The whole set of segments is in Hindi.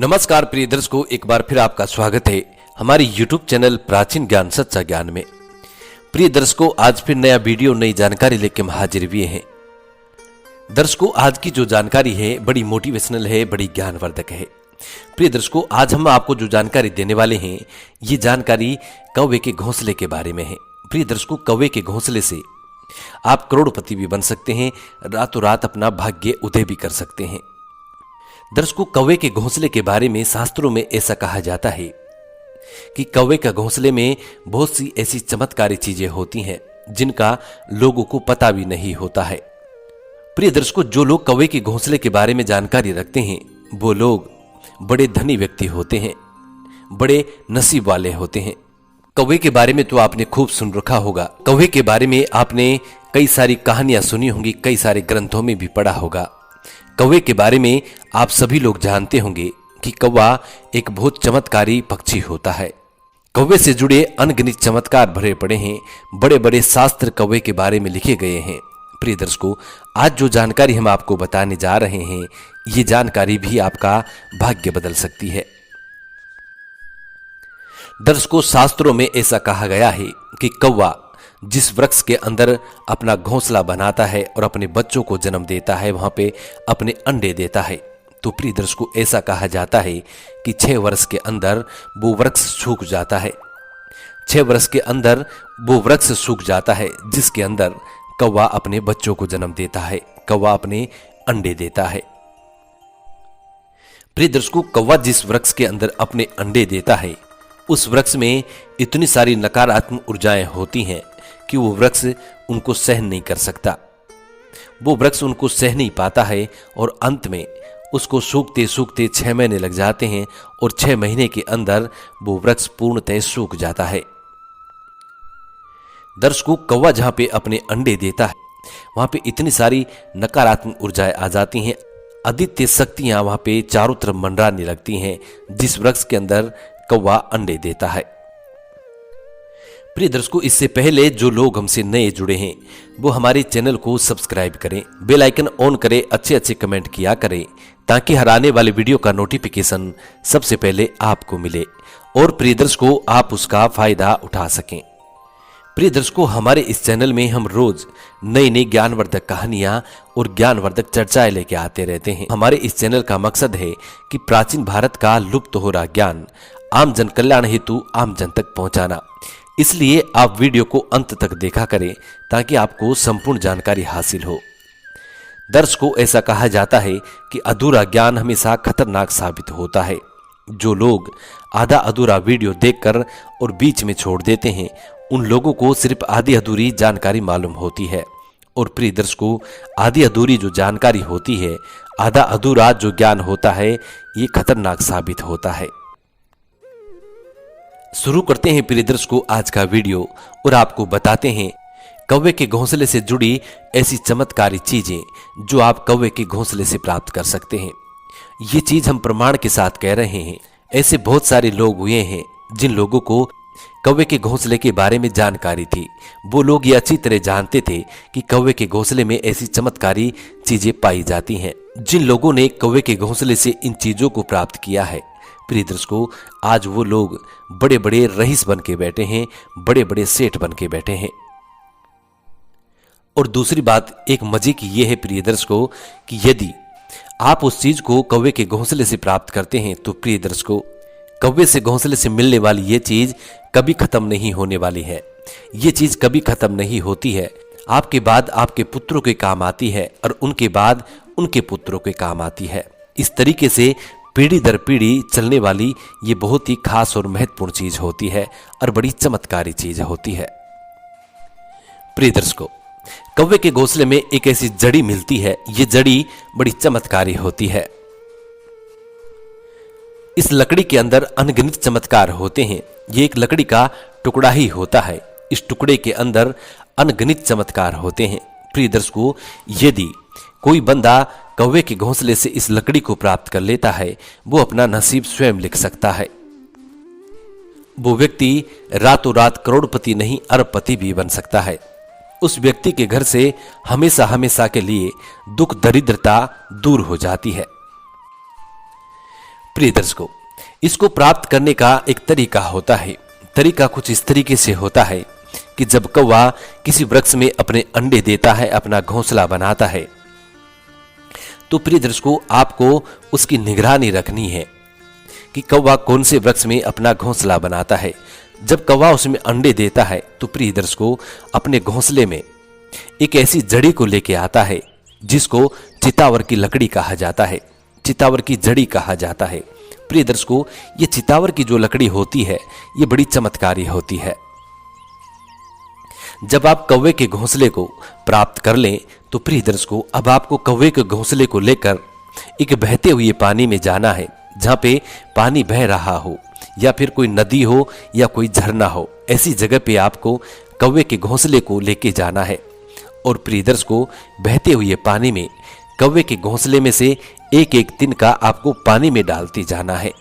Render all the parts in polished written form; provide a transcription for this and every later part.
नमस्कार प्रिय दर्शकों, एक बार फिर आपका स्वागत है हमारे YouTube चैनल प्राचीन ज्ञान सच्चा ज्ञान में। प्रिय दर्शकों, आज फिर नया वीडियो नई जानकारी लेकर हम हाजिर हुए हैं। दर्शकों, आज की जो जानकारी है बड़ी मोटिवेशनल है, बड़ी ज्ञानवर्धक है। प्रिय दर्शकों, आज हम आपको जो जानकारी देने वाले हैं ये जानकारी कौवे के घोंसले के बारे में है। प्रिय दर्शकों, कौवे के घोंसले से आप करोड़पति भी बन सकते हैं, रातों रात अपना भाग्य उदय भी कर सकते हैं। दर्शकों, कौवे के घोंसले के बारे में शास्त्रों में ऐसा कहा जाता है कि कौवे का घोंसले में बहुत सी ऐसी चमत्कारी चीजें होती हैं जिनका लोगों को पता भी नहीं होता है। प्रिय दर्शकों, जो लोग कौवे के घोंसले के बारे में जानकारी रखते हैं वो लोग बड़े धनी व्यक्ति होते हैं, बड़े नसीब वाले होते हैं। कौवे के बारे में तो आपने खूब सुन रखा होगा। कौवे के बारे में आपने कई सारी कहानियां सुनी होंगी, कई सारे ग्रंथों में भी पढ़ा होगा। कौवे के बारे में आप सभी लोग जानते होंगे कि कौवा एक बहुत चमत्कारी पक्षी होता है। कौवे से जुड़े अनगिनत चमत्कार भरे पड़े हैं, बड़े बड़े शास्त्र कौवे के बारे में लिखे गए हैं। प्रिय दर्शकों, आज जो जानकारी हम आपको बताने जा रहे हैं ये जानकारी भी आपका भाग्य बदल सकती है। दर्शकों, शास्त्रों में ऐसा कहा गया है कि कौवा जिस वृक्ष के अंदर अपना घोंसला बनाता है और अपने बच्चों को जन्म देता है वहां पे अपने अंडे देता है। तो प्रिय दर्शकों, ऐसा कहा जाता है कि 6 वर्ष के अंदर वो वृक्ष सूख जाता है। 6 वर्ष के अंदर वो वृक्ष सूख जाता है जिसके अंदर कौवा अपने बच्चों को जन्म देता है, कौवा अपने अंडे देता है। प्रिय दर्शकों, कौवा जिस वृक्ष के अंदर अपने अंडे देता है उस वृक्ष में इतनी सारी नकारात्मक ऊर्जाएं होती हैं कि वो वृक्ष उनको सहन नहीं कर सकता। वो वृक्ष उनको सह नहीं पाता है और अंत में उसको सूखते सूखते 6 महीने लग जाते हैं और 6 महीने के अंदर वो वृक्ष पूर्णतः सूख जाता है। दर्शकों, कौवा जहां पे अपने अंडे देता है वहां पे इतनी सारी नकारात्मक ऊर्जाएं आ जाती हैं, आदित्य शक्तियां वहां पे चारों तरफ मंडराने लगती हैं जिस वृक्ष के अंदर कौवा अंडे देता है। प्रिय दर्शकों, इससे पहले जो लोग हमसे नए जुड़े हैं वो हमारे चैनल को सब्सक्राइब करें, बेल आइकन ऑन करें, अच्छे अच्छे कमेंट किया करें ताकि हर आने वाले वीडियो का नोटिफिकेशन सबसे पहले आपको मिले और प्रिय दर्शकों आप उसका फायदा उठा सकें। प्रिय दर्शकों, हमारे इस चैनल में हम रोज नई नई ज्ञानवर्धक कहानियां और ज्ञानवर्धक चर्चाएं लेके आते रहते हैं। हमारे इस चैनल का मकसद है कि प्राचीन भारत का लुप्त हो रहा ज्ञान आम जन कल्याण हेतु आम जन तक पहुंचाना। इसलिए आप वीडियो को अंत तक देखा करें ताकि आपको संपूर्ण जानकारी हासिल हो। दर्शकों, ऐसा कहा जाता है कि अधूरा ज्ञान हमेशा खतरनाक साबित होता है। जो लोग आधा अधूरा वीडियो देखकर और बीच में छोड़ देते हैं उन लोगों को सिर्फ आधी अधूरी जानकारी मालूम होती है। और प्रिय दर्शकों, आधी अधूरी जो जानकारी होती है, आधा अधूरा जो ज्ञान होता है ये खतरनाक साबित होता है। शुरू करते हैं प्रिय दर्शकों आज का वीडियो और आपको बताते हैं कौवे के घोंसले से जुड़ी ऐसी चमत्कारी चीजें जो आप कौवे के घोंसले से प्राप्त कर सकते हैं। ये चीज हम प्रमाण के साथ कह रहे हैं। ऐसे बहुत सारे लोग हुए हैं जिन लोगों को कौवे के घोंसले के बारे में जानकारी थी। वो लोग ये अच्छी तरह जानते थे कि कौवे के घोंसले में ऐसी चमत्कारी चीजें पाई जाती हैं। जिन लोगों ने कौवे के घोंसले से इन चीजों को प्राप्त किया है, प्रिय दर्शकों, आज वो लोग बड़े बड़े रईस बन के बैठे हैं, बड़े बड़े सेठ बन के बैठे हैं। और दूसरी बात एक मजे की ये है प्रिय दर्शकों कि यदि आप उस चीज को कौवे के घोंसले से प्राप्त करते हैं तो प्रिय दर्शकों, कौवे से घोंसले से मिलने वाली ये चीज कभी खत्म नहीं होने वाली है। ये चीज कभी खत्म नहीं होती है। आपके बाद आपके पुत्रों के काम आती है और उनके बाद उनके पुत्रों के काम आती है। इस तरीके से पीढ़ी दर पीढ़ी चलने वाली ये बहुत ही खास और महत्वपूर्ण चीज होती है और बड़ी चमत्कारी चीज होती है। प्रिय दर्शकों, कौवे के घोंसले में एक ऐसी जड़ी मिलती है, ये जड़ी बड़ी चमत्कारी होती है। इस लकड़ी के अंदर अनगिनत चमत्कार होते हैं। ये एक लकड़ी का टुकड़ा ही होता है, इस टुकड़े के अंदर अनगिनत चमत्कार होते हैं। प्रिय दर्शकों, यदि कोई बंदा कौवे के घोंसले से इस लकड़ी को प्राप्त कर लेता है वो अपना नसीब स्वयं लिख सकता है। वो व्यक्ति रातों रात करोड़पति नहीं अरबपति भी बन सकता है। उस व्यक्ति के घर से हमेशा हमेशा के लिए दुख दरिद्रता दूर हो जाती है। प्रिय दर्शकों, इसको प्राप्त करने का एक तरीका होता है। तरीका कुछ इस तरीके से होता है कि जब कौवा किसी वृक्ष में अपने अंडे देता है, अपना घोंसला बनाता है, तो प्रिय दर्शकों आपको उसकी निगरानी रखनी है कि कौवा कौन से वृक्ष में अपना घोंसला बनाता है। जब कौवा उसमें अंडे देता है तो प्रिय दर्शकों अपने घोंसले में एक ऐसी जड़ी को लेके आता है जिसको चितावर की लकड़ी कहा जाता है, चितावर की जड़ी कहा जाता है। प्रिय दर्शकों, ये चितावर की जो लकड़ी होती है ये बड़ी चमत्कारी होती है। जब आप कौवे के घोंसले को प्राप्त कर लें तो प्रिय दर्शकों अब आपको कौवे के घोंसले को लेकर एक बहते हुए पानी में जाना है, जहां पे पानी बह रहा हो या फिर कोई नदी हो या कोई झरना हो। ऐसी जगह पे आपको कौवे के घोंसले को लेके जाना है और प्रिय दर्शकों बहते हुए पानी में कौवे के घोंसले में से एक एक तिनका आपको पानी में डालते जाना है।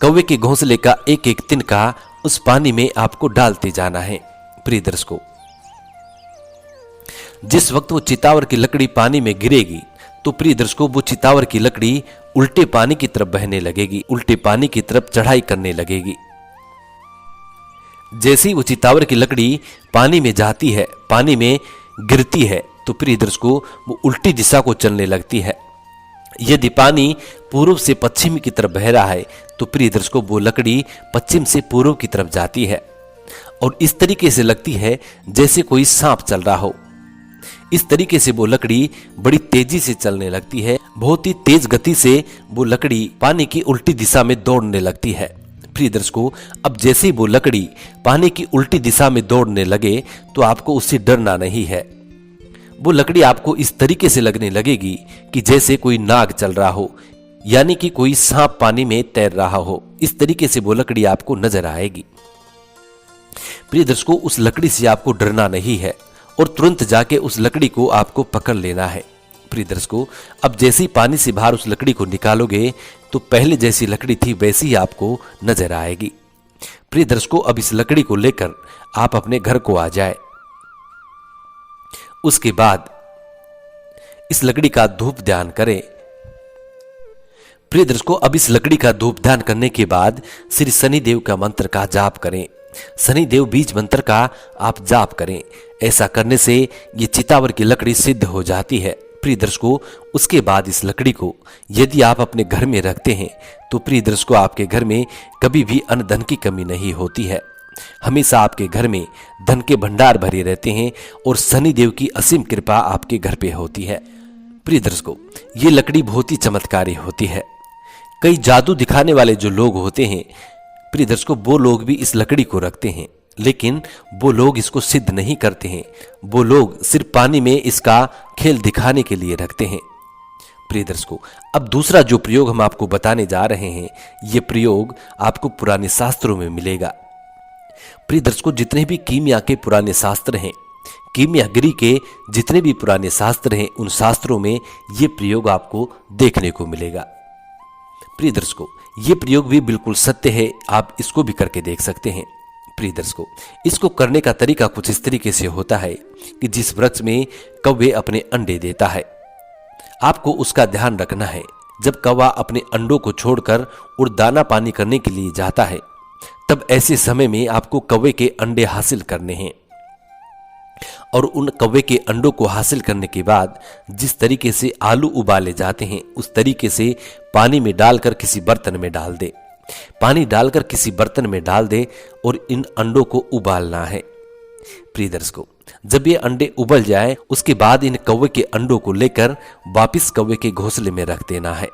कौवे के घोंसले का एक एक तिनका उस पानी में आपको डालते जाना है। प्रिय दर्शकों, जिस वक्त वो चितावर की लकड़ी पानी में गिरेगी तो प्रिय दर्शकों वो चितावर की लकड़ी उल्टे पानी की तरफ बहने लगेगी, उल्टे पानी की तरफ चढ़ाई करने लगेगी। जैसे ही वो चितावर की लकड़ी पानी में जाती है, पानी में गिरती है, तो प्रिय दर्शकों वो उल्टी दिशा को चलने लगती है। यदि पानी पूर्व से पश्चिम की तरफ बह रहा है तो प्रिय दर्शकों वो लकड़ी पश्चिम से पूर्व की तरफ जाती है और इस तरीके से लगती है जैसे कोई सांप चल रहा हो। इस तरीके से वो लकड़ी बड़ी तेजी से चलने लगती है, बहुत ही तेज गति से वो लकड़ी पानी की उल्टी दिशा में दौड़ने लगती है। प्रिय दर्शकों, अब जैसे ही वो लकड़ी पानी की उल्टी दिशा में दौड़ने लगे तो आपको उससे डरना नहीं है। वो लकड़ी आपको इस तरीके से लगने लगेगी कि जैसे कोई नाग चल रहा हो, यानी कि कोई सांप पानी में तैर रहा हो। इस तरीके से वो लकड़ी आपको नजर आएगी। प्रिय दर्शकों, उस लकड़ी से आपको डरना नहीं है और तुरंत जाके उस लकड़ी को आपको पकड़ लेना है। प्रिय दर्शकों, अब जैसे ही पानी से बाहर उस लकड़ी को निकालोगे तो पहले जैसी लकड़ी थी वैसी ही आपको नजर आएगी। प्रिय दर्शकों, अब इस लकड़ी को लेकर आप अपने घर को आ जाए। उसके बाद इस लकड़ी का धूप ध्यान करें। प्रिय दर्शकों, अब इस लकड़ी का धूप ध्यान करने के बाद श्री शनिदेव का मंत्र का जाप करें। शनिदेव बीज मंत्र का आप जाप करें। ऐसा करने से ये चितावर की लकड़ी सिद्ध हो जाती है। प्रिय दर्शकों, उसके बाद इस लकड़ी को यदि आप अपने घर में रखते हैं तो प्रिय दर्शकों आपके घर में कभी भी अन्न धन की कमी नहीं होती है। हमेशा आपके घर में धन के भंडार भरे रहते हैं और शनिदेव की असीम कृपा आपके घर पे होती है। प्रिय दर्शकों, ये लकड़ी बहुत ही चमत्कारी होती है। कई जादू दिखाने वाले जो लोग होते हैं प्रिय दर्शकों वो लोग भी इस लकड़ी को रखते हैं, लेकिन वो लोग इसको सिद्ध नहीं करते हैं। वो लोग सिर्फ पानी में इसका खेल दिखाने के लिए रखते हैं। प्रिय दर्शकों, अब दूसरा जो प्रयोग हम आपको बताने जा रहे हैं ये प्रयोग आपको पुराने शास्त्रों में मिलेगा। प्रिय दर्शकों, जितने भी कीमिया के पुराने शास्त्र हैं, कीमियागिरी के जितने भी पुराने शास्त्र हैं, उन शास्त्रों में ये प्रयोग आपको देखने को मिलेगा। प्रिय दर्शकों, ये प्रयोग भी बिल्कुल सत्य है, आप इसको भी करके देख सकते हैं। प्रिय दर्शकों, इसको करने का तरीका कुछ इस तरीके से होता है कि जिस वृक्ष में कौवे अपने अंडे देता है, आपको उसका ध्यान रखना है। जब कौवा अपने अंडों को छोड़कर और दाना पानी करने के लिए जाता है, तब ऐसे समय में आपको कौवे के अंडे हासिल करने हैं और उन कौवे के अंडों को हासिल करने के बाद जिस तरीके से आलू उबाले जाते हैं उस तरीके से पानी में डालकर किसी बर्तन में डाल दे। पानी डालकर किसी बर्तन में डाल दे और इन अंडों को उबालना है। प्रिय दर्शकों, जब ये अंडे उबल जाए उसके बाद इन कौवे के अंडों को लेकर वापिस कौवे के घोंसले में रख देना है।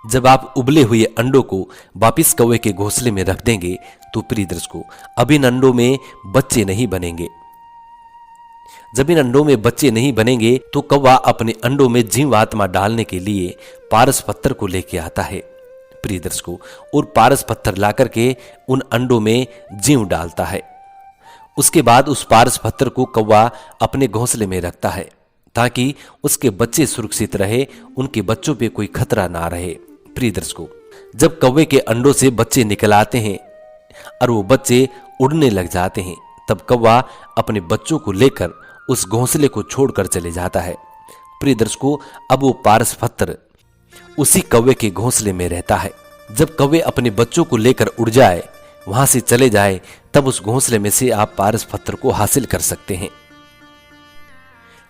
जब आप उबले हुए अंडों को वापिस कौवे के घोंसले में रख देंगे तो प्रिय दर्शकों अब इन अंडों में बच्चे नहीं बनेंगे। जब इन अंडों में बच्चे नहीं बनेंगे तो कौवा अपने अंडों में जीव आत्मा डालने के लिए पारस पत्थर को लेके आता है। प्रिय दर्शकों, और पारस पत्थर ला करके उन अंडों में जीव डालता है। उसके बाद उस पारस पत्थर को कौवा अपने घोंसले में रखता है ताकि उसके बच्चे सुरक्षित रहे, उनके बच्चों पे कोई खतरा ना रहे। प्रिय दर्शकों, जब कौवे के अंडों से बच्चे निकल आते हैं और वो बच्चे उड़ने लग जाते हैं, तब कौवा अपने बच्चों को लेकर उस घोंसले को छोड़कर चले जाता है। प्रिय दर्शकों, अब वो पारस पत्थर उसी कौवे के घोंसले में रहता है। जब कौवे अपने बच्चों को लेकर उड़ जाए, वहां से चले जाए, तब उस घोंसले में से आप पारस पत्थर को हासिल कर सकते हैं।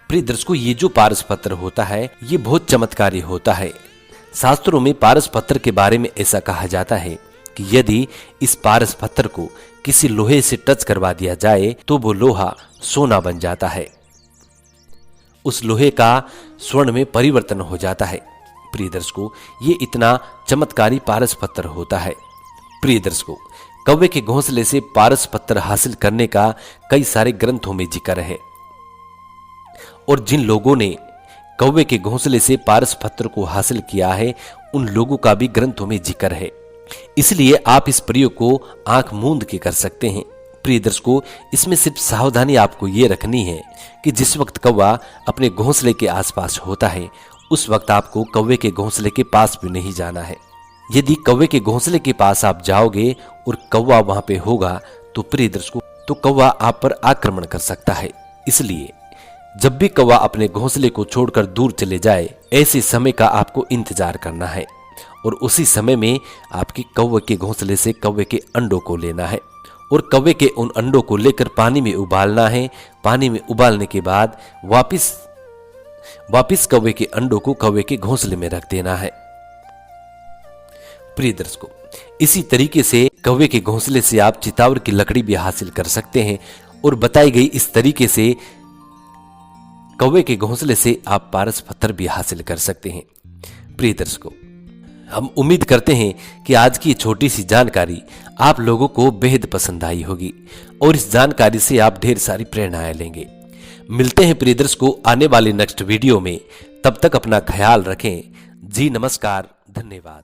प्रिय दर्शकों, ये जो पारस पत्थर होता है ये बहुत चमत्कारी होता है। शास्त्रों में पारस पत्थर के बारे में ऐसा कहा जाता है कि यदि इस पारस पत्थर को किसी लोहे से टच करवा दिया जाए तो वो लोहा सोना बन जाता है, उस लोहे का स्वर्ण में परिवर्तन हो जाता है। प्रिय दर्शकों, ये इतना चमत्कारी पारस पत्थर होता है। प्रिय दर्शकों, कौवे के घोंसले से पारस पत्थर हासिल करने का कई सारे ग्रंथों में जिक्र है, और जिन लोगों ने कौवे के घोंसले से पारस पत्थर को हासिल किया है उन लोगों का भी ग्रंथों में जिक्र है। इसलिए आप इस प्रयोग को आंख मूंद के कर सकते हैं। प्रिय दर्शकों, इसमें सिर्फ सावधानी आपको ये रखनी है कि जिस वक्त कौवा अपने घोंसले के आसपास होता है उस वक्त आपको कौवे के घोंसले के पास भी नहीं जाना है। यदि कौवे के घोंसले के पास आप जाओगे और कौवा वहां पे होगा तो प्रिय दर्शकों, तो कौवा आप पर आक्रमण कर सकता है। इसलिए जब भी कौवा अपने घोंसले को छोड़कर दूर चले जाए, ऐसे समय का आपको इंतजार करना है और उसी समय में आपकी कौवे के घोंसले से कौवे के अंडों को लेना है और कौवे के उन अंडों को लेकर पानी में उबालना है। पानी में उबालने के बाद वापिस कौवे के अंडों को कौवे के घोंसले में रख देना है। प्रिय दर्शकों, इसी तरीके से कौवे के घोंसले से आप चितावर की लकड़ी भी हासिल कर सकते हैं और बताई गई इस तरीके से कौवे के घोंसले से आप पारस पत्थर भी हासिल कर सकते हैं। प्रिय दर्शकों, हम उम्मीद करते हैं कि आज की छोटी सी जानकारी आप लोगों को बेहद पसंद आई होगी और इस जानकारी से आप ढेर सारी प्रेरणाएं लेंगे। मिलते हैं प्रिय दर्शकों आने वाले नेक्स्ट वीडियो में। तब तक अपना ख्याल रखें। जी नमस्कार, धन्यवाद।